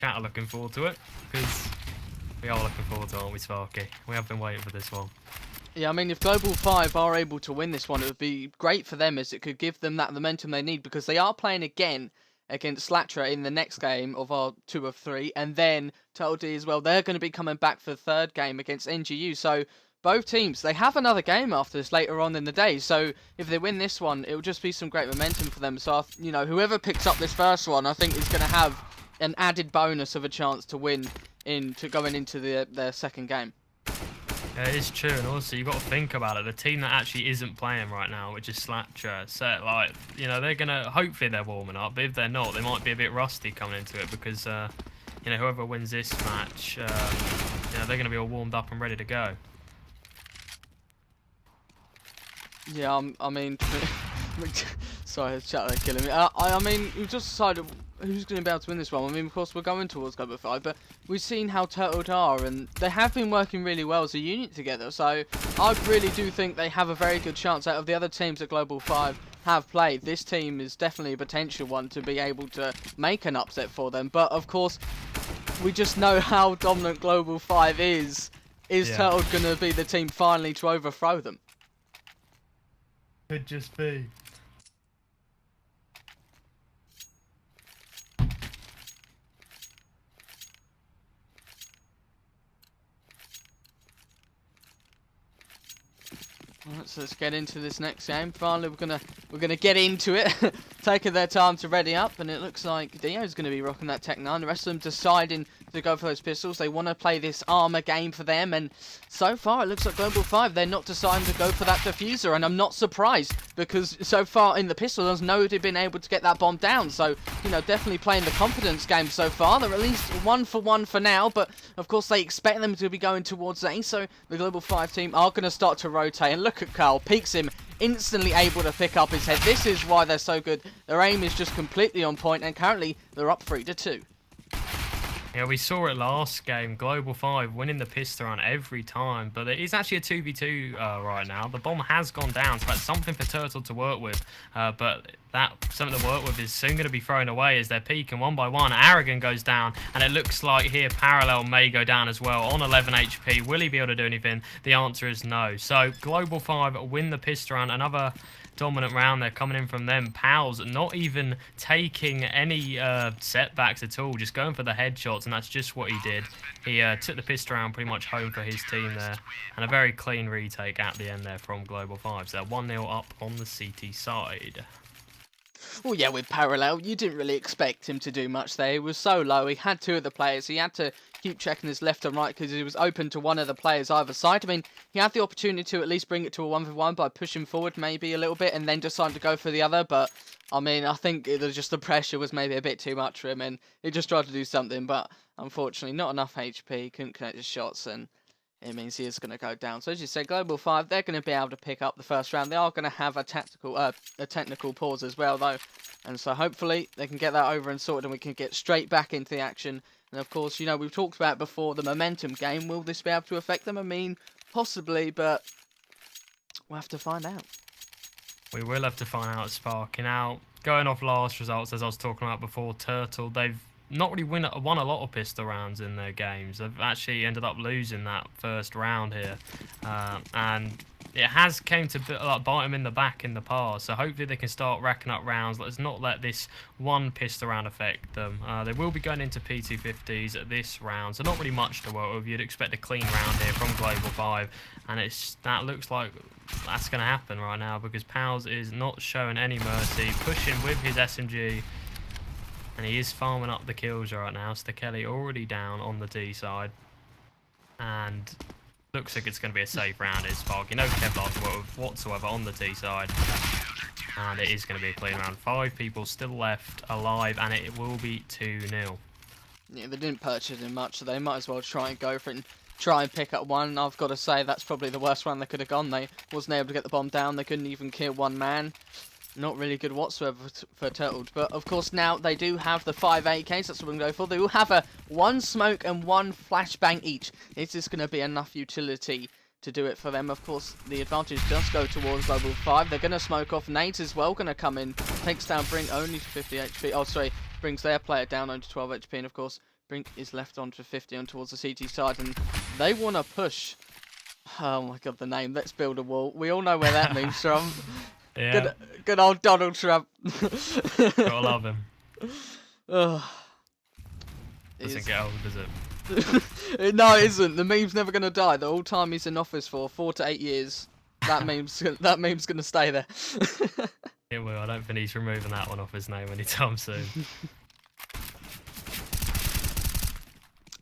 Chat are looking forward to it, because we are looking forward to it, aren't we, Sparky? We have been waiting for this one. Yeah, I mean, if Global 5 are able to win this one, it would be great for them, as it could give them that momentum they need, because they are playing again against Slatra in the next game of our 2 of 3, and then Total D as well. They're going to be coming back for the third game against NGU, so both teams, they have another game after this later on in the day, so if they win this one, it will just be some great momentum for them. So, you know, whoever picks up this first one, I think is going to have an added bonus of a chance to win going into their second game. Yeah, it is true, and also you've got to think about it. The team that actually isn't playing right now, which is Slatra, so like, you know, they're gonna, hopefully they're warming up, but if they're not, they might be a bit rusty coming into it, because you know, whoever wins this match, you know, they're gonna be all warmed up and ready to go. Yeah, I mean, sorry, the chat, they're killing me. I mean, we've just decided who's going to be able to win this one. I mean, of course, we're going towards Global 5, but we've seen how Turtled are, and they have been working really well as a unit together, so I really do think they have a very good chance. Out of the other teams that Global 5 have played, this team is definitely a potential one to be able to make an upset for them. But, of course, we just know how dominant Global 5 is. Is Turtled going to be the team finally to overthrow them? Could just be. Alright, so let's get into this next game. Finally, we're gonna get into it, taking their time to ready up, and it looks like Dio's gonna be rocking that Tech 9. The rest of them deciding to go for those pistols. They want to play this armor game for them, and so far it looks like Global 5, they're not deciding to go for that diffuser, and I'm not surprised, because so far in the pistol, there's nobody been able to get that bomb down. So, you know, definitely playing the confidence game so far. They're at least 1 for 1 for now, but of course they expect them to be going towards A, so the Global 5 team are going to start to rotate, and look at Carl, peeks him, instantly able to pick up his head. This is why they're so good. Their aim is just completely on point, and currently they're up 3-2. Yeah, we saw it last game, Global 5 winning the pistol round every time, but it is actually a 2v2 right now. The bomb has gone down, so that's something for Turtle to work with, but that something to work with is soon going to be thrown away as they're peeking one by one. Arrogant goes down, and it looks like here Parallel may go down as well on 11 HP. Will he be able to do anything? The answer is no. So Global 5 win the pistol round. Another dominant round there coming in from them. Pals not even taking any setbacks at all, just going for the headshots, and that's just what he did. He took the pistol round pretty much home for his team there, and a very clean retake at the end there from Global 5. So they're 1-0 up on the CT side. Well, yeah, with Parallel, you didn't really expect him to do much there. He was so low. He had 2 of the players. He had to keep checking his left and right because he was open to one of the players either side. I mean, he had the opportunity to at least bring it to a 1v1 by pushing forward maybe a little bit and then decided to go for the other. But, I mean, I think it was just the pressure was maybe a bit too much for him, and he just tried to do something. But, unfortunately, not enough HP. Couldn't connect his shots, and it means he is going to go down. So as you said, Global 5, they're going to be able to pick up the first round. They are going to have a technical pause as well, though. And so hopefully they can get that over and sorted, and we can get straight back into the action. And of course, you know, we've talked about before the momentum game. Will this be able to affect them? I mean, possibly, but we'll have to find out. We will have to find out, Sparky. Now, going off last results, as I was talking about before, Turtle, they've not really won a lot of pistol rounds in their games. They've actually ended up losing that first round here, and it has came to bite them in the back in the past. So hopefully they can start racking up rounds. Let's not let this one pistol round affect them. They will be going into P250s at this round, so not really much to work with. You'd expect a clean round here from Global 5, and that looks like that's going to happen right now, because Pals is not showing any mercy, pushing with his SMG. And he is farming up the kills right now. Stekeli already down on the D side. And looks like it's going to be a safe round. It's Sparky. No Kevlar to work with whatsoever on the D side. And it is going to be a clean round. 5 people still left alive, and it will be 2-0. Yeah, they didn't purchase him much, so they might as well try and go for it and try and pick up one. I've got to say, that's probably the worst one they could have gone. They wasn't able to get the bomb down. They couldn't even kill one man. Not really good whatsoever for Turtled. But, of course, now they do have the 5 AKs. That's what we're going to go for. They will have a 1 smoke and 1 flashbang each. This is going to be enough utility to do it for them. Of course, the advantage does go towards Global 5. They're going to smoke off. Nades as well going to come in. Takes down Brink only to 50 HP. Oh, sorry. Brings their player down only to 12 HP. And, of course, Brink is left on for 50 on towards the CT side, and they want to push. Oh my god, the name. Let's build a wall. We all know where that means from. Yeah, Good old Donald Trump. gotta love him. Ugh. Doesn't get old, does it? No, it isn't. The meme's never going to die. The whole time he's in office for 4 to 8 years, that meme's going to stay there. It will. I don't think he's removing that one off his name anytime soon.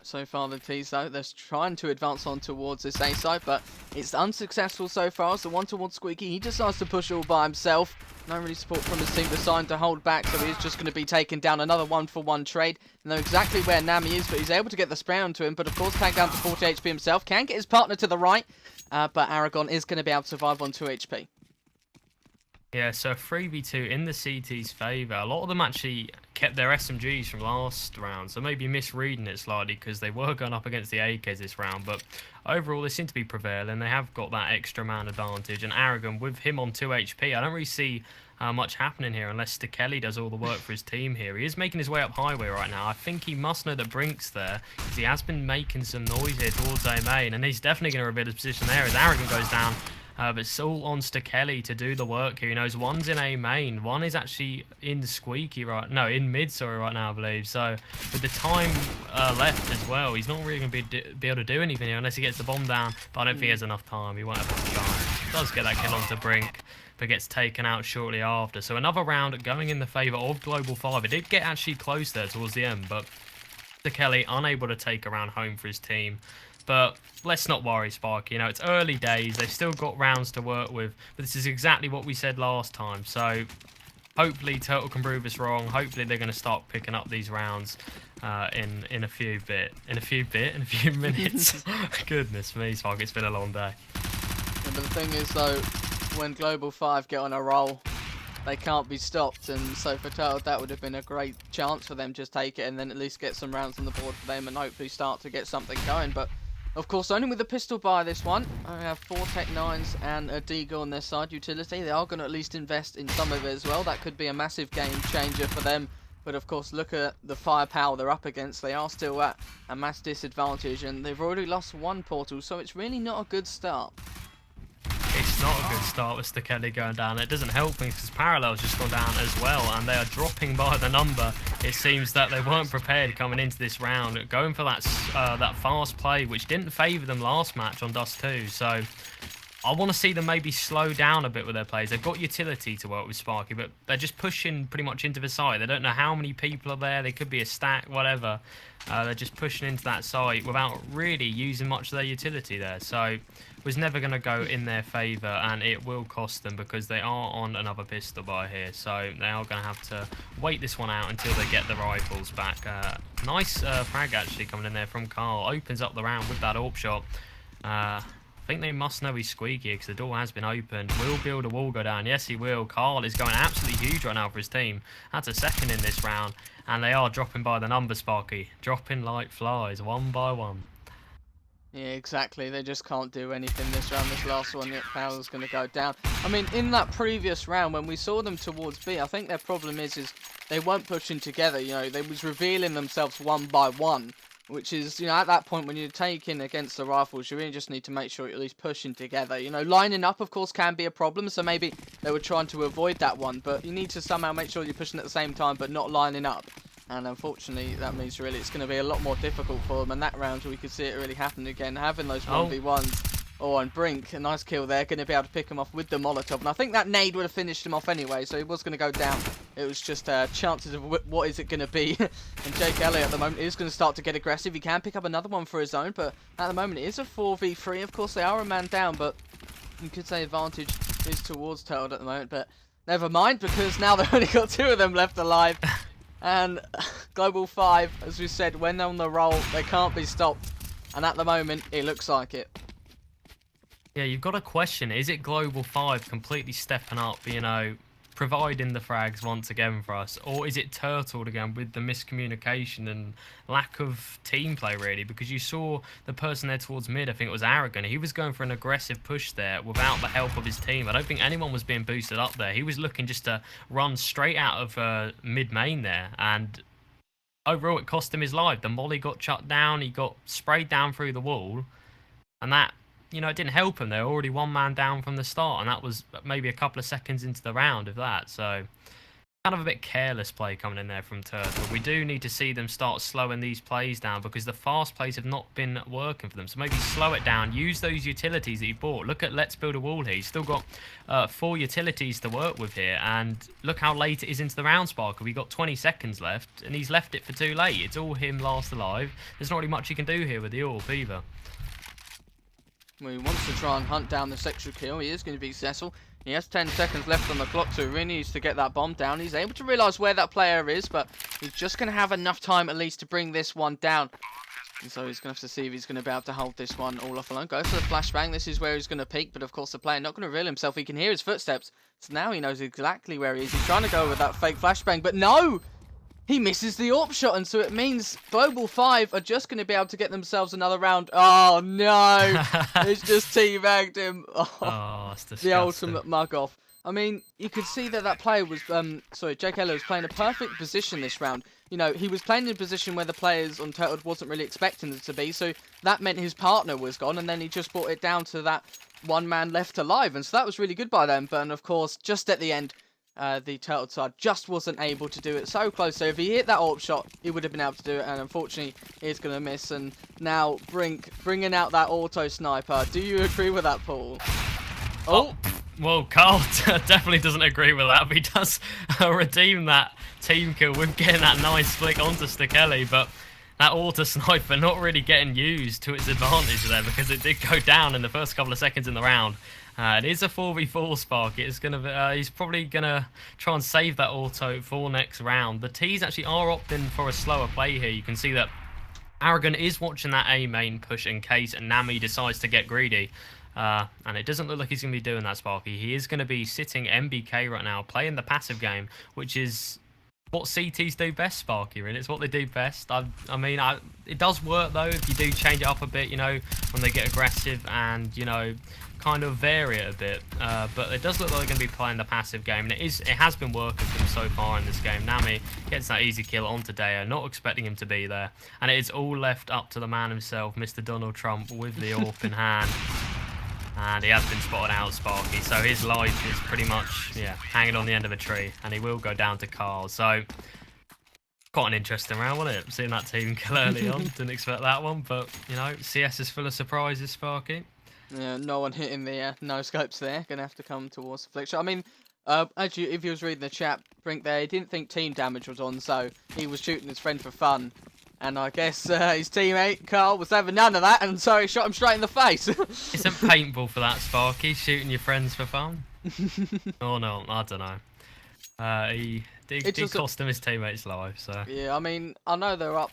So far the T's though, they're trying to advance on towards this A side, but it's unsuccessful so far. So one towards Squeaky, he decides to push all by himself. No really support from his team assigned to hold back, so he's just going to be taken down. Another 1-for-1 trade. Know exactly where Nami is, but he's able to get the spray onto him. But of course, tagged down to 40 HP himself. Can get his partner to the right, but Aragon is going to be able to survive on 2 HP. Yeah, so 3v2 in the CT's favour. A lot of them actually kept their SMGs from last round, so maybe misreading it slightly because they were going up against the AKs this round, but overall they seem to be prevailing. They have got that extra man advantage, and Aragon, with him on 2 HP, I don't really see much happening here unless Stekeli does all the work for his team here. He is making his way up highway right now. I think he must know that Brink's there because he has been making some noise here towards A main, and he's definitely going to reveal his position there as Aragon goes down. But it's all on Stekeli to do the work here. He knows one's in A main, one is actually in Squeaky in mid, sorry, right now, I believe. So with the time left as well, he's not really going to be able to do anything here unless he gets the bomb down. But I don't think he has enough time. He won't have enough time. Does get that kill onto Brink, but gets taken out shortly after. So another round going in the favour of Global 5. It did get actually close there towards the end, but Stekeli unable to take a round home for his team. But let's not worry, Sparky. You know, it's early days. They've still got rounds to work with. But this is exactly what we said last time. So hopefully Turtle can prove us wrong. Hopefully they're going to start picking up these rounds in a few minutes. Goodness me, Sparky. It's been a long day. Yeah, but the thing is, though, when Global 5 get on a roll, they can't be stopped. And so for Turtle, that would have been a great chance for them. Just take it and then at least get some rounds on the board for them and hopefully start to get something going. But of course, only with a pistol buy this one. I have 4 Tech 9s and a Deagle on their side utility. They are going to at least invest in some of it as well. That could be a massive game changer for them. But of course, look at the firepower they're up against. They are still at a mass disadvantage, and they've already lost 1 portal, so it's really not a good start. It's not a good start with Stekeli going down. It doesn't help things because Parallel's just gone down as well, and they are dropping by the number. It seems that they weren't prepared coming into this round, going for that fast play, which didn't favour them last match on Dust 2. So I want to see them maybe slow down a bit with their plays. They've got utility to work with Sparky, but they're just pushing pretty much into the site. They don't know how many people are there. They could be a stack, whatever. They're just pushing into that site without really using much of their utility there. So it was never going to go in their favour, and it will cost them because they are on another pistol buy here. So they are going to have to wait this one out until they get the rifles back. Nice frag actually coming in there from Carl. Opens up the round with that AWP shot. I think they must know he's Squeaky because the door has been opened. Will build a wall go down? Yes, he will. Carl is going absolutely huge right now for his team. That's a second in this round, and they are dropping by the number, Sparky. Dropping like flies, one by one. Yeah, exactly. They just can't do anything this round. This last one, Powell's going to go down. I mean, in that previous round, when we saw them towards B, I think their problem is they weren't pushing together. You know, they was revealing themselves one by one. Which is, you know, at that point when you're taking against the rifles, you really just need to make sure you're at least pushing together. You know, lining up, of course, can be a problem, so maybe they were trying to avoid that one, but you need to somehow make sure you're pushing at the same time, but not lining up. And unfortunately, that means really it's going to be a lot more difficult for them, and that round we could see it really happen again, having those 1v1s. Oh, and Brink, a nice kill there, going to be able to pick him off with the Molotov. And I think that nade would have finished him off anyway, so he was going to go down. It was just chances of what is it going to be. And Jake Elliott at the moment is going to start to get aggressive. He can pick up another one for his own, but at the moment it is a 4v3. Of course, they are a man down, but you could say advantage is towards Turtle at the moment. But never mind, because now they've only got 2 of them left alive. And Global 5, as we said, when they're on the roll, they can't be stopped. And at the moment, it looks like it. Yeah, you've got to question, is it Global 5 completely stepping up, you know, providing the frags once again for us? Or is it Turtle again with the miscommunication and lack of team play, really? Because you saw the person there towards mid, I think it was Aragon. He was going for an aggressive push there without the help of his team. I don't think anyone was being boosted up there. He was looking just to run straight out of mid-main there. And overall, it cost him his life. The molly got shut down. He got sprayed down through the wall. And that, you know, it didn't help him. They were already one man down from the start. And that was maybe a couple of seconds into the round of that. So kind of a bit careless play coming in there from Turtle. We do need to see them start slowing these plays down because the fast plays have not been working for them. So maybe slow it down. Use those utilities that he bought. Look at Let's Build a Wall here. He's still got 4 utilities to work with here. And look how late it is into the round, Sparker. We've got 20 seconds left and he's left it for too late. It's all him last alive. There's not really much he can do here with the AWP either. Well, he wants to try and hunt down this extra kill. He is going to be successful. He has 10 seconds left on the clock, so he really needs to get that bomb down. He's able to realise where that player is, but he's just going to have enough time at least to bring this one down. And so he's going to have to see if he's going to be able to hold this one all off alone. Goes for the flashbang. This is where he's going to peek, but of course the player not going to reveal himself. He can hear his footsteps, so now he knows exactly where he is. He's trying to go with that fake flashbang, but no! He misses the AWP shot, and so it means Global 5 are just going to be able to get themselves another round. Oh, no! It's just teabagged him. Oh, it's disgusting. The ultimate mug-off. I mean, you could see that that player was, Jake Eller was playing a perfect position this round. You know, he was playing in a position where the players on Turtle wasn't really expecting them to be, so that meant his partner was gone, and then he just brought it down to that one man left alive, and so that was really good by them. But, of course, just at the end, the Turtle side just wasn't able to do it. So close. So if he hit that AWP shot, he would have been able to do it. And unfortunately, he's going to miss. And now Brink bringing out that auto sniper. Do you agree with that, Paul? Oh. Well, Carl definitely doesn't agree with that. But he does redeem that team kill with getting that nice flick onto Stekeli. But that auto sniper not really getting used to its advantage there because it did go down in the first couple of seconds in the round. It is a 4v4 Spark. It's gonna be, he's probably gonna try and save that auto for next round. The T's actually are opting for a slower play here. You can see that Arrogant is watching that A main push in case Nami decides to get greedy. And it doesn't look like he's gonna be doing that, Sparky. He is gonna be sitting MBK right now, playing the passive game, which is what CTs do best, Sparky, really. It's what they do best. I mean, it does work, though, if you do change it up a bit, you know, when they get aggressive and, you know, kind of vary it a bit. But it does look like they're going to be playing the passive game, and it has been working for them so far in this game. Nami gets that easy kill onto Deo, not expecting him to be there. And it is all left up to the man himself, Mr. Donald Trump, with the AWP in hand. And he has been spotted out, Sparky. So his life is pretty much, yeah, hanging on the end of a tree. And he will go down to Carl. So, quite an interesting round, wasn't it? Seeing that team kill early on. Didn't expect that one. But, you know, CS is full of surprises, Sparky. Yeah, no one hitting the no scopes there. Going to have to come towards the flick shot. I mean, actually, if he was reading the chat, Brink there, he didn't think team damage was on. So, he was shooting his friend for fun. And I guess his teammate, Carl, was having none of that, and so he shot him straight in the face. Isn't paintball for that, Sparky? Shooting your friends for fun? Oh, no, I don't know. He did cost him his teammate's life, so... Yeah, I mean, I know they're up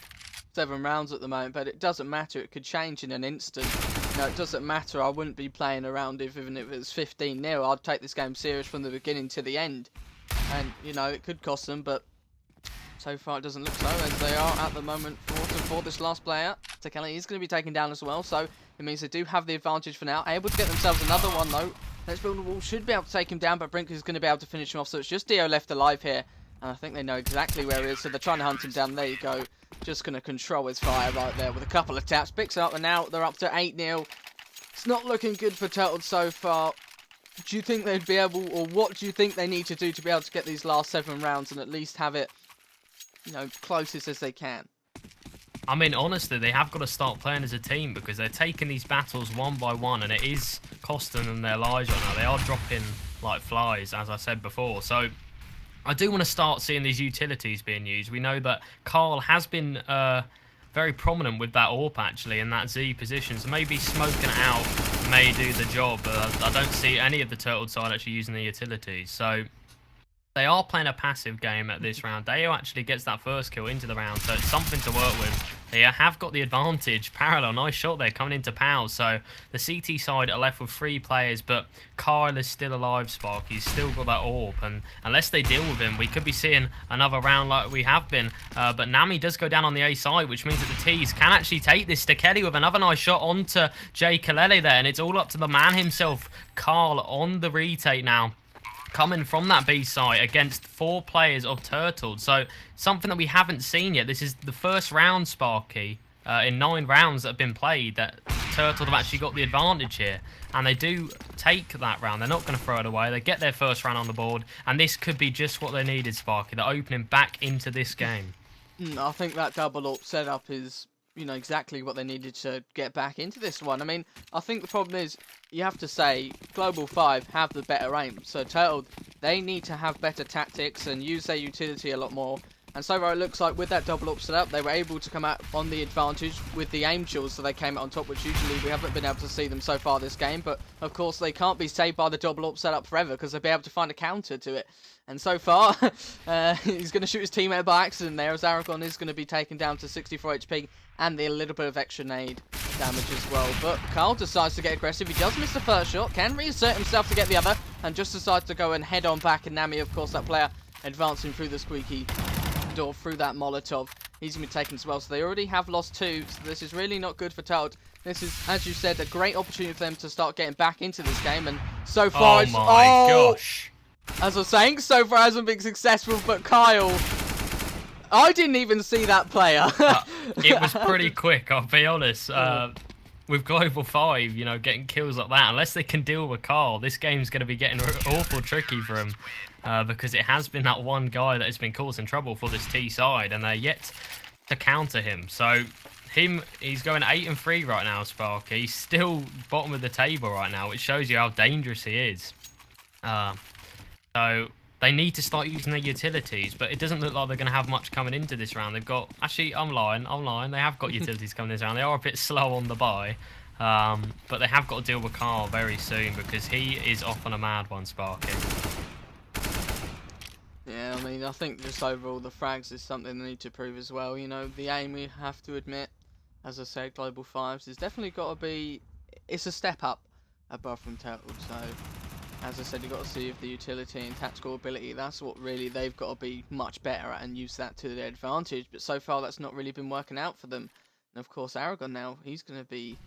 7 rounds at the moment, but it doesn't matter. It could change in an instant. No, it doesn't matter. I wouldn't be playing around even if it was 15-0. I'd take this game serious from the beginning to the end. And, you know, it could cost them, but... So far, it doesn't look so, as they are at the moment 4-4. This last player, Stekeli, is going to be taken down as well, so it means they do have the advantage for now. Able to get themselves another one, though. Let's Build a Wall should be able to take him down, but Brink is going to be able to finish him off, so it's just Dio left alive here. And I think they know exactly where he is, so they're trying to hunt him down. There you go. Just going to control his fire right there with a couple of taps. Picks it up, and now they're up to 8-0. It's not looking good for Turtle so far. Do you think they'd be able, or what do you think they need to do to be able to get these last 7 rounds and at least have it, you know, closest as they can? I mean, honestly, they have got to start playing as a team because they're taking these battles one by one and it is costing them their lives right now. They are dropping like flies, as I said before. So I do want to start seeing these utilities being used. We know that Carl has been very prominent with that AWP, actually, in that Z position. So maybe smoking it out may do the job. I don't see any of the Turtle side actually using the utilities. So they are playing a passive game at this round. Deo actually gets that first kill into the round, so it's something to work with. They have got the advantage. Parallel, nice shot there coming into Pal. So the CT side are left with 3 players, but Kyle is still alive, Spark. He's still got that AWP, and unless they deal with him, we could be seeing another round like we have been. But Nami does go down on the A side, which means that the T's can actually take this. Stekeli with another nice shot onto Jay Kalele there, and it's all up to the man himself, Carl, on the retake now. coming from that B site against 4 players of Turtled. So something that we haven't seen yet. This is the first round, Sparky, in 9 rounds that have been played, that Turtled have actually got the advantage here. And they do take that round. They're not going to throw it away. They get their first round on the board. And this could be just what they needed, Sparky. They're opening back into this game. I think that double up setup is, you know, exactly what they needed to get back into this one. I mean, I think the problem is, you have to say, Global 5 have the better aim. So Turtled, they need to have better tactics and use their utility a lot more. And so far it looks like with that double up setup, they were able to come out on the advantage with the aim shields, so they came out on top, which usually we haven't been able to see them so far this game. But of course they can't be saved by the double up setup forever, because they'll be able to find a counter to it. And so far, he's going to shoot his teammate by accident there, as Aragon is going to be taken down to 64 HP and a little bit of extra nade damage as well. But Carl decides to get aggressive. He does miss the first shot, can reassert himself to get the other, and just decides to go and head on back. And Nami, of course, that player advancing through the squeaky door, through that Molotov, he's going to be taken as well. So they already have lost 2, so this is really not good for Turtled. This is, as you said, a great opportunity for them to start getting back into this game, and so far it's... Oh my gosh. As I was saying, so far hasn't been successful, but Kyle, I didn't even see that player. It was pretty quick, I'll be honest. With Global 5, you know, getting kills like that, unless they can deal with Carl, this game's going to be getting awful tricky for him. Because it has been that one guy that has been causing trouble for this T side, and they're yet to counter him. So he's going 8-3 right now, Sparky. He's still bottom of the table right now, which shows you how dangerous he is. So they need to start using their utilities, but it doesn't look like they're going to have much coming into this round. They've got... Actually, I'm lying. They have got utilities coming this round. They are a bit slow on the buy. But they have got to deal with Carl very soon, because he is off on a mad one, Sparky. Yeah, I mean, I think just overall the frags is something they need to prove as well. You know, the aim, we have to admit, as I said, Global 5s has definitely got to be... It's a step up above from Turtle. So, as I said, you've got to see if the utility and tactical ability, that's what really they've got to be much better at and use that to their advantage. But so far, that's not really been working out for them. And of course, Aragon now, he's going to be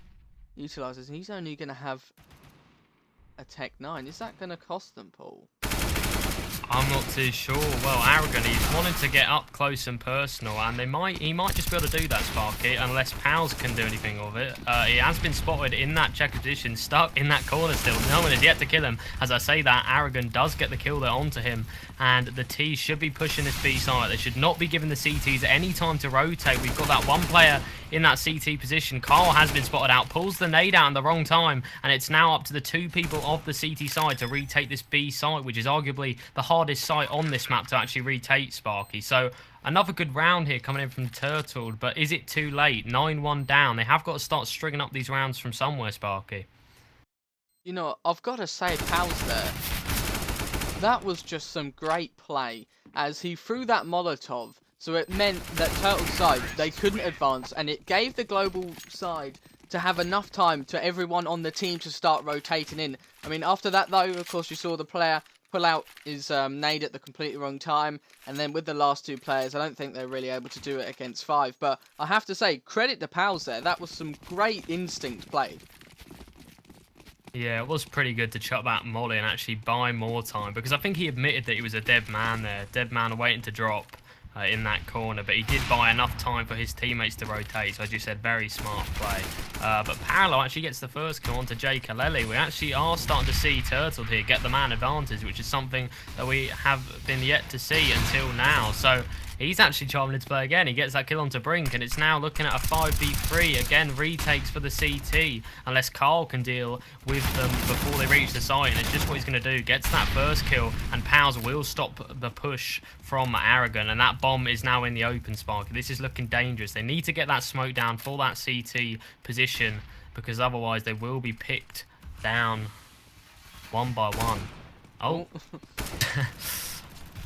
utilised, and he's only going to have a Tech 9. Is that going to cost them, Paul? I'm not too sure. Well, Aragon, he's wanting to get up close and personal, and he might just be able to do that, Sparky, unless Pals can do anything of it. He has been spotted in that check position, stuck in that corner still. No one has yet to kill him. As I say that, Aragon does get the kill there onto him, and the T's should be pushing this B site. They should not be giving the CTs any time to rotate. We've got that one player in that CT position. Carl has been spotted out, pulls the nade out in the wrong time, and it's now up to the 2 people of the CT side to retake this B site, which is arguably the hardest site on this map to actually retake, Sparky. So another good round here coming in from Turtle, but is it too late? 9-1 down. They have got to start stringing up these rounds from somewhere, Sparky. You know, I've got to say, Pals there, that was just some great play, as he threw that Molotov. So it meant that Turtle side, they couldn't advance, and it gave the Global side to have enough time to everyone on the team to start rotating in. I mean, after that, though, of course, you saw the player pull out his nade at the completely wrong time, and then with the last 2 players, I don't think they're really able to do it against 5. But I have to say, credit to Pals there. That was some great instinct play. Yeah, it was pretty good to chop that molly and actually buy more time, because I think he admitted that he was a dead man there. Dead man waiting to drop in that corner, but he did buy enough time for his teammates to rotate. So as you said, very smart play. But Paolo actually gets the first kill onto Jay Kaleli. We actually are starting to see Turtle here get the man advantage, which is something that we have been yet to see until now. So he's actually charming into play again. He gets that kill onto Brink, and it's now looking at a 5v3. Again, retakes for the CT, unless Carl can deal with them before they reach the site. And it's just what he's going to do. Gets that first kill, and Pals will stop the push from Aragon. And that bomb is now in the open, Sparky. This is looking dangerous. They need to get that smoke down for that CT position, because otherwise they will be picked down one by one. Oh.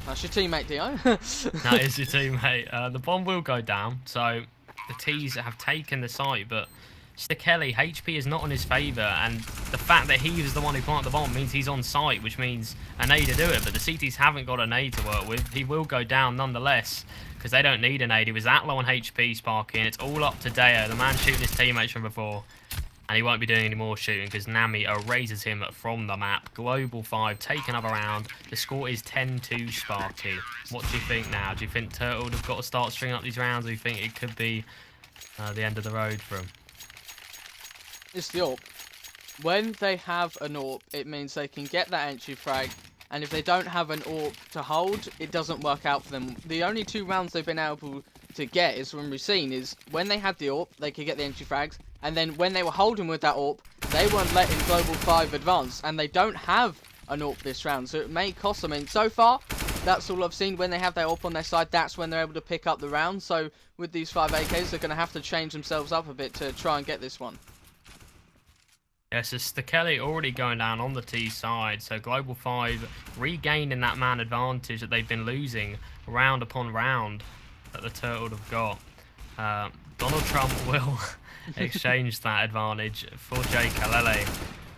That's your teammate, Dio. That is your teammate. The bomb will go down, so the T's have taken the site, but Mr. Kelly, HP is not in his favour, and the fact that he was the one who planted the bomb means he's on site, which means a nade to do it, but the CTs haven't got a nade to work with. He will go down nonetheless, because they don't need a nade. He was that low on HP, Sparky, and it's all up to Deo, the man shooting his teammates from before. and he won't be doing any more shooting because Nami erases him from the map. Global 5, take another round. The score is 10-2 Sparky. What do you think now? Do you think Turtle have got to start stringing up these rounds, or do you think it could be the end of the road for him? It's the AWP. When they have an AWP, it means they can get that entry frag, and if they don't have an AWP to hold, it doesn't work out for them. The only 2 rounds they've been able to get, is when we've seen, is when they had the AWP, they could get the entry frags, and then when they were holding with that AWP, they weren't letting Global 5 advance, and they don't have an AWP this round, so it may cost them. And so far, that's all I've seen. When they have their AWP on their side, that's when they're able to pick up the round. So with these 5 AKs, they're going to have to change themselves up a bit to try and get this one. Yes, it's Kelly already going down on the T side, so Global 5 regaining that man advantage that they've been losing round upon round that the Turtle have got. Donald Trump will exchange that advantage for Jay Kalele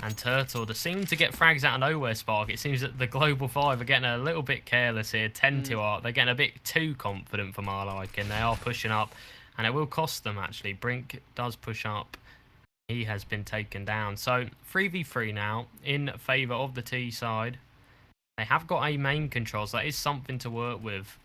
and Turtle. They seem to get frags out of nowhere, Spark. It seems that the Global 5 are getting a little bit careless here, 10-2 up. They're getting a bit too confident for my liking. They are pushing up, and it will cost them, actually. Brink does push up. He has been taken down. So 3v3 now in favour of the T side. They have got a main control, so that is something to work with.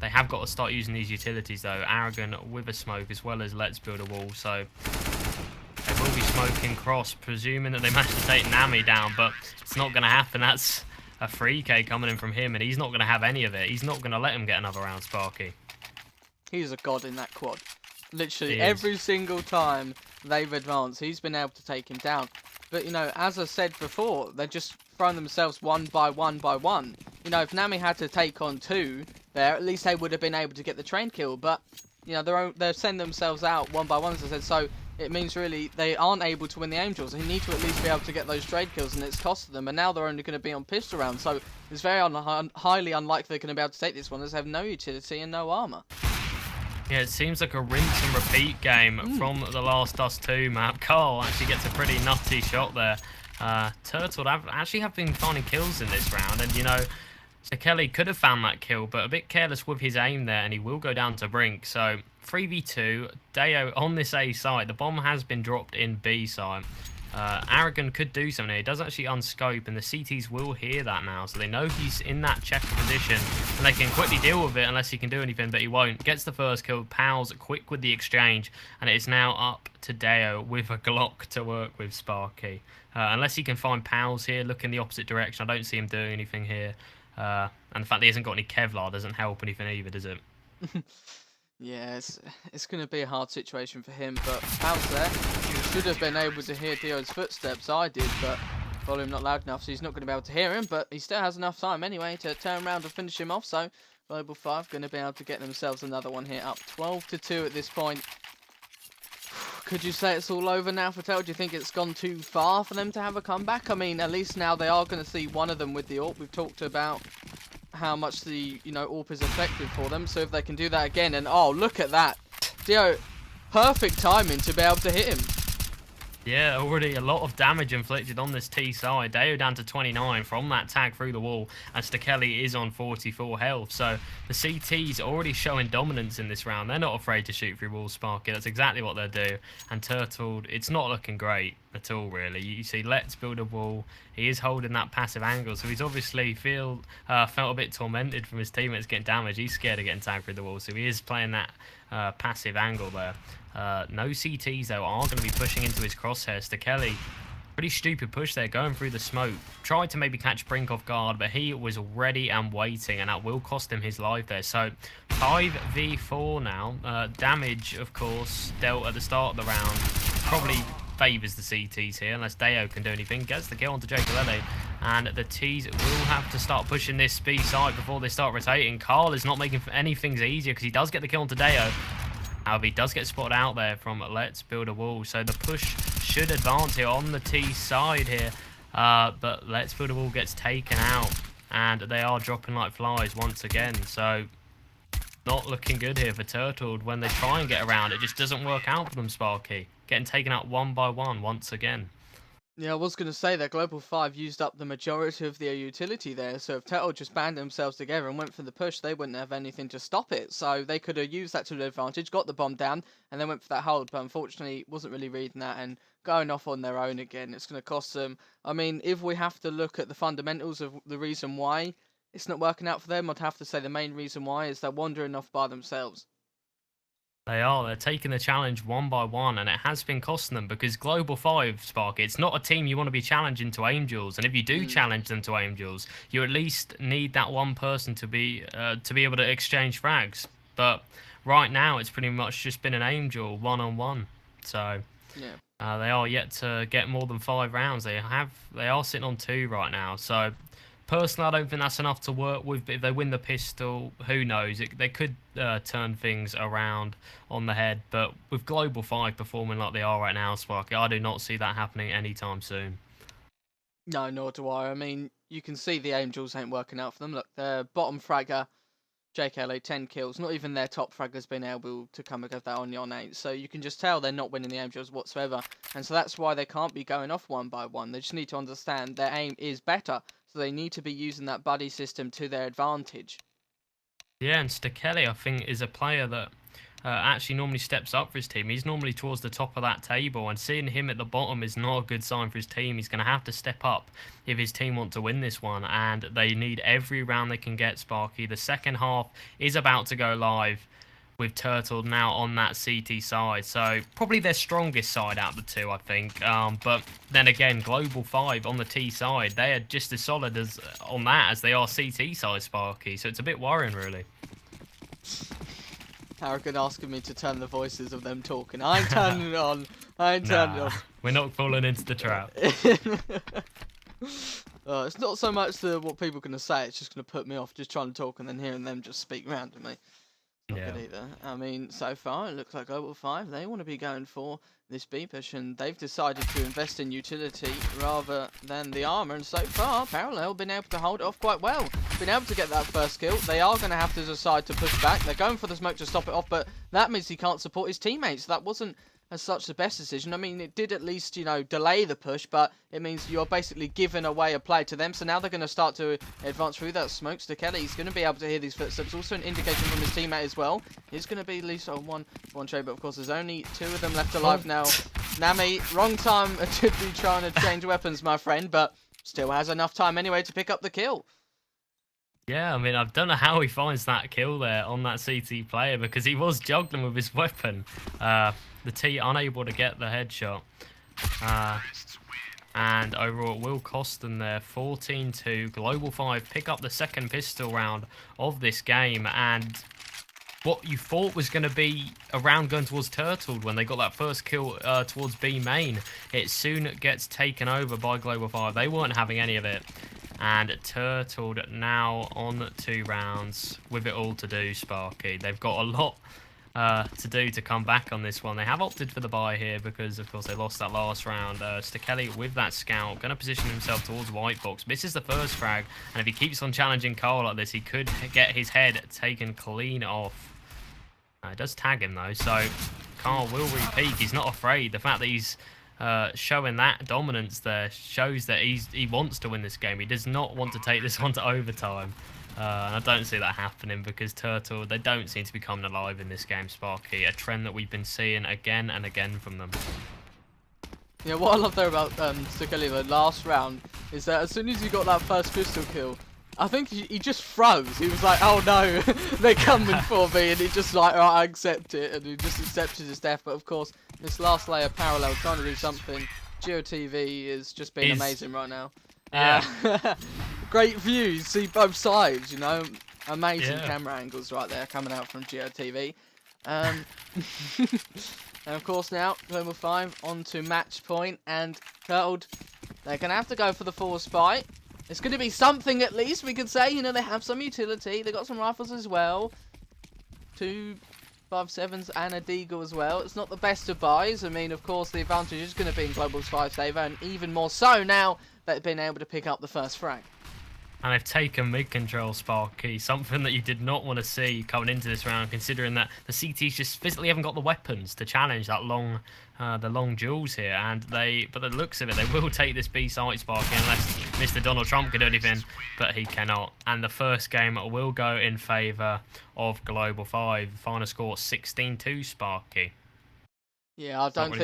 They have got to start using these utilities though. Aragon with a smoke as well as Let's Build a Wall. So they will be smoking cross, presuming that they managed to take Nami down, but it's not going to happen. That's a 3k coming in from him, and he's not going to have any of it. He's not going to let him get another round, Sparky. He's a god in that quad. Literally every single time they've advanced, he's been able to take him down. But, you know, as I said before, they're just throwing themselves one by one by one. You know, if Nami had to take on 2 there, at least they would have been able to get the train kill. But, you know, they're sending themselves out one by one, as I said. So it means really they aren't able to win the Angels. They need to at least be able to get those trade kills, and it's costed them. And now they're only going to be on pistol rounds. So it's very highly unlikely they're going to be able to take this one, as they have no utility and no armor. Yeah, it seems like a rinse and repeat game from the Last Us 2 map. Carl actually gets a pretty nutty shot there. Turtle actually have been finding kills in this round, and you know, so Kelly could have found that kill, but a bit careless with his aim there, and he will go down to Brink. So 3v2, Deo on this A side. The bomb has been dropped in B side. Aragon could do something here. He does actually unscope, and the CTs will hear that now, so they know he's in that checker position, and they can quickly deal with it unless he can do anything, but he won't. Gets the first kill. Pals quick with the exchange, and it is now up to Deo with a Glock to work with, Sparky. Unless he can find Pals here, look in the opposite direction. I don't see him doing anything here. And the fact that he hasn't got any Kevlar doesn't help anything either, does it? Yeah, it's going to be a hard situation for him, but Pals there, he should have been able to hear Dio's footsteps. I did, but volume not loud enough, so he's not going to be able to hear him, but he still has enough time anyway to turn around and finish him off. So Global 5 going to be able to get themselves another one here, up 12-2 at this point. Could you say it's all over now for Tel? Do you think it's gone too far for them to have a comeback? I mean, at least now they are going to see one of them with the AWP. We've talked about how much the, you know, AWP is effective for them. So if they can do that again, and oh, look at that. Dio, perfect timing to be able to hit him. Yeah, already a lot of damage inflicted on this T side. Deo down to 29 from that tag through the wall, and Stakeli is on 44 health. So the CT's already showing dominance in this round. They're not afraid to shoot through walls, Sparky. That's exactly what they'll do. And Turtle, it's not looking great at all, really. You see, Let's Build a Wall. He is holding that passive angle, so he's obviously felt a bit tormented from his teammates getting damaged. He's scared of getting tagged through the wall, so he is playing that passive angle there. No CTs, though, are going to be pushing into his crosshairs. Stakeli, pretty stupid push there, going through the smoke. Tried to maybe catch Brink off guard, but he was ready and waiting, and that will cost him his life there. So 5v4 now. Damage, of course, dealt at the start of the round. Probably favours the CTs here, unless Deo can do anything. Gets the kill onto Jacolele, and the T's will have to start pushing this B side before they start rotating. Carl is not making anything easier, because he does get the kill onto Deo. However, he does get spotted out there from Let's Build a Wall, so the push should advance here on the T side here, but Let's Build a Wall gets taken out, and they are dropping like flies once again. So not looking good here for Turtle. When they try and get around, it just doesn't work out for them, Sparky. Getting taken out one by one once again. Yeah, I was going to say that Global 5 used up the majority of their utility there, so if Turtle just banded themselves together and went for the push, they wouldn't have anything to stop it. So they could have used that to their advantage, got the bomb down, and then went for that hold, but unfortunately wasn't really reading that and going off on their own again. It's going to cost them. I mean, if we have to look at the fundamentals of the reason why it's not working out for them, I'd have to say the main reason why is they're wandering off by themselves. They are. They're taking the challenge one by one, and it has been costing them because Global 5, Sparky, it's not a team you want to be challenging to Angels. And if you do challenge them to Angels, you at least need that one person to be able to exchange frags. But right now, it's pretty much just been an Angel one-on-one. So Yeah. they are yet to get more than 5 rounds. They are sitting on 2 right now. So personally, I don't think that's enough to work with. But if they win the pistol, who knows? They could turn things around on the head. But with Global 5 performing like they are right now, Sparky, I do not see that happening anytime soon. No, nor do I. I mean, you can see the Angels ain't working out for them. Look, their bottom fragger, JKLA, 10 kills. Not even their top fragger's been able to come against that on 8. So you can just tell they're not winning the Angels whatsoever. And so that's why they can't be going off one by one. They just need to understand their aim is better. So they need to be using that buddy system to their advantage. Yeah, and Stekeli, I think, is a player that actually normally steps up for his team. He's normally towards the top of that table, and seeing him at the bottom is not a good sign for his team. He's going to have to step up if his team want to win this one, and they need every round they can get, Sparky. The second half is about to go live with Turtle now on that CT side, so probably their strongest side out of the two, I think. But then again, Global 5 on the T side, they are just as solid as on that as they are CT side, Sparky, so it's a bit worrying, really. Harrigan asking me to turn the voices of them talking. I ain't turning it on. I ain't turning it on. We're not falling into the trap. It's not so much what people are going to say, it's just going to put me off just trying to talk and then hearing them just speak randomly. Not good either. I mean, so far it looks like Global 5, they want to be going for this B push, and they've decided to invest in utility rather than the armor, and so far Parallel been able to hold it off quite well. Been able to get that first kill. They are going to have to decide to push back. They're going for the smoke to stop it off, but that means he can't support his teammates. That wasn't as such the best decision. I mean, it did at least, you know, delay the push, but it means you're basically giving away a play to them. So now they're going to start to advance through that smoke. Stekeli, he's going to be able to hear these footsteps. Also an indication from his teammate as well. He's going to be at least on one trade, but of course there's only 2 of them left alive now. Nami, wrong time to be trying to change weapons, my friend, but still has enough time anyway to pick up the kill. Yeah, I mean, I don't know how he finds that kill there on that CT player because he was juggling with his weapon. The T unable to get the headshot. And overall it will cost them there 14-2. Global 5 pick up the second pistol round of this game, and what you thought was going to be a round going towards Turtle when they got that first kill towards B main, it soon gets taken over by Global 5. They weren't having any of it. And Turtle now on 2 rounds with it all to do, Sparky. They've got a lot to do to come back on this one. They have opted for the buy here because, of course, they lost that last round. Stekeli with that scout, going to position himself towards white box. Misses the first frag, and if he keeps on challenging Carl like this, he could get his head taken clean off. It does tag him, though, so Carl will repeat. He's not afraid. The fact that he's showing that dominance there shows that he wants to win this game. He does not want to take this one to overtime. And I don't see that happening because Turtle, they don't seem to be coming alive in this game, Sparky. A trend that we've been seeing again and again from them. Yeah, what I love there about Stekeli, the last round, is that as soon as he got that first pistol kill, I think he just froze. He was like, oh no, they're coming for me, and he just like, right, I accept it, and he just accepted his death. But of course, this last layer Parallel trying to do something. GeoTV is just being amazing right now. Yeah. Great views, see both sides, you know. Amazing camera angles right there coming out from GeoTV. And of course now, Global 5 on to match point, and Turtle, they're going to have to go for the force fight. It's going to be something at least, we could say. You know, they have some utility. They got some rifles as well. 2 5.7s and a deagle as well. It's not the best of buys. I mean, of course, the advantage is going to be in Global's 5 saver, and even more so now that they've been able to pick up the first frag. And they've taken mid-control Sparky, something that you did not want to see coming into this round, considering that the CTs just physically haven't got the weapons to challenge that the long duels here. And but the looks of it, they will take this B site, Sparky, unless Mr. Donald Trump can do anything, but he cannot. And the first game will go in favour of Global 5. Final score 16-2, Sparky. Yeah, I don't think